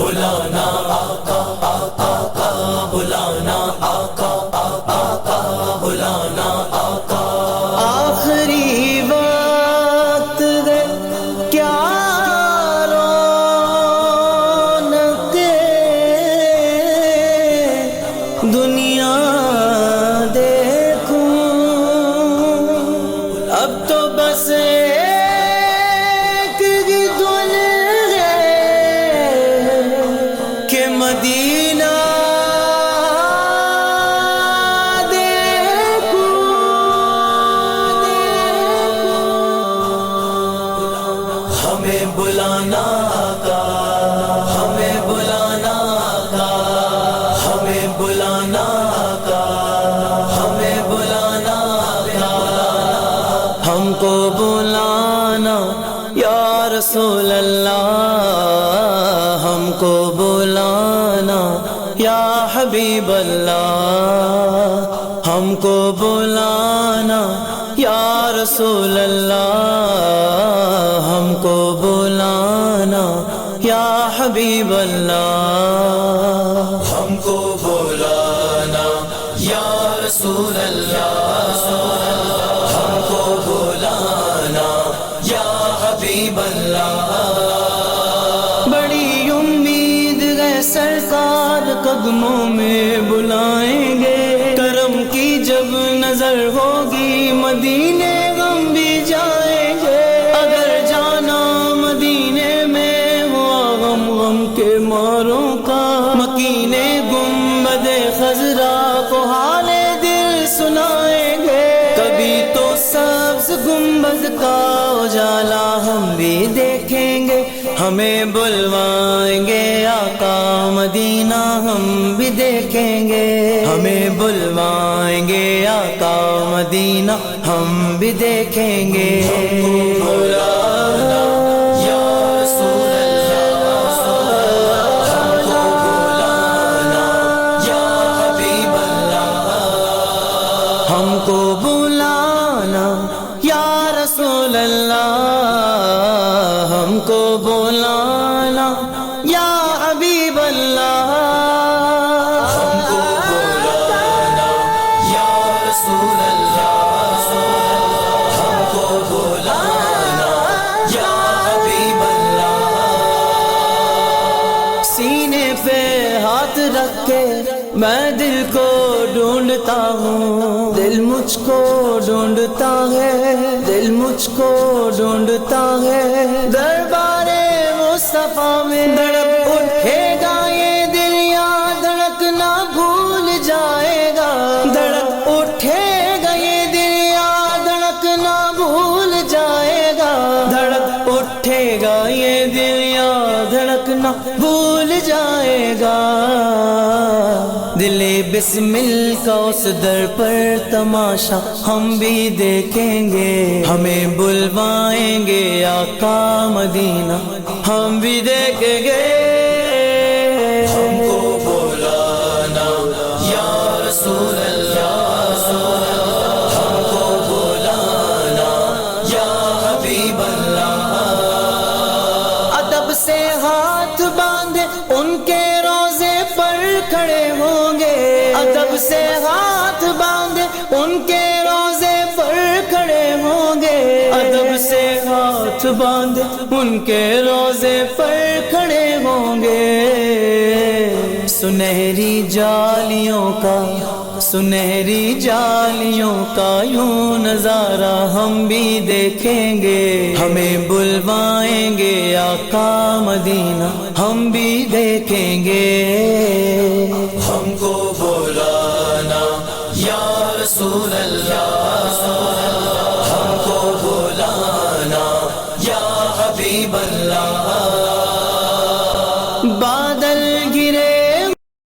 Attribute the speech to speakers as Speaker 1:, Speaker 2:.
Speaker 1: بلانا آقا آقا آقا بلانا آقا آقا آقا بلانا آقا
Speaker 2: آخری وقت ہے کیا رونق دنیا دیکھوں اب تو بس ایک ہی دھن ہے کہ مدینہ
Speaker 1: ہمیں بلانا آقا ہمیں بلانا آقا ہمیں بلانا آقا ہمیں بلانا آقا
Speaker 2: ہم کو بلانا یا رسول اللہ ہم کو بلانا یا حبیب اللہ ہم کو بلانا یا رسول اللہ ہم کو بلانا یا حبیب اللہ
Speaker 1: ہم کو بلانا یا رسول اللہ ہم کو بلانا یا حبیب اللہ
Speaker 2: بڑی امید ہے سرکار قدموں میں بلائیں گے کرم کی جب نظر ہوگی مدینے غم بھی جائیں گے اگر جانا مدینے میں ہوا غم غم کے ماروں کا مکینے گنبد خضرا کو حال دل سنائیں گے کبھی تو سبز گنبد کا اجالا ہم بھی دیکھیں گے ہمیں بلوائیں گے آقا مدینہ ہم بھی دیکھیں گے ہمیں بلوائیں گے آقا مدینہ ہم بھی دیکھیں گے
Speaker 1: بلانا یا رسول اللہ ہم کو بلانا یا حبیب اللہ
Speaker 2: ہم کو بلانا یا رسول اللہ ہم کو بلانا یا حبیب اللہ
Speaker 1: ہم کو بلانا یا رسول اللہ ہم کو بلانا یا حبیب اللہ
Speaker 2: سینے پہ ہاتھ رکھ کے میں دل کو ڈھونڈتا ہوں دل مجھ کو ڈھونڈتا ہے دل مجھ کو ڈھونڈتا ہے دربار مصطفیٰ میں دھڑک اٹھے گا یہ دل یا دھڑکنا بھول جائے گا دھڑک اٹھے گا یہ دل یا دھڑکنا بھول جائے گا دھڑک اٹھے گا یہ دل یا دھڑکنا بھول جائے گا دل بسمل کا اس در پر تماشا ہم بھی دیکھیں گے ہمیں بلوائیں گے آقا مدینہ ہم بھی دیکھیں گے
Speaker 1: ہم کو بلانا یا رسول اللہ ہم کو بلانا یا حبیب اللہ
Speaker 2: ادب سے ہاتھ باندھے ان کے روزے پر کھڑے ہوں گے ادب سے ہاتھ باندھے ان کے روزے پر کھڑے ہوں گے ادب سے ہاتھ باندھے ان کے روزے پر کھڑے ہوں گے سنہری جالیوں کا یوں نظارہ ہم بھی دیکھیں گے ہمیں بلوائیں گے آقا مدینہ ہم بھی دیکھیں گے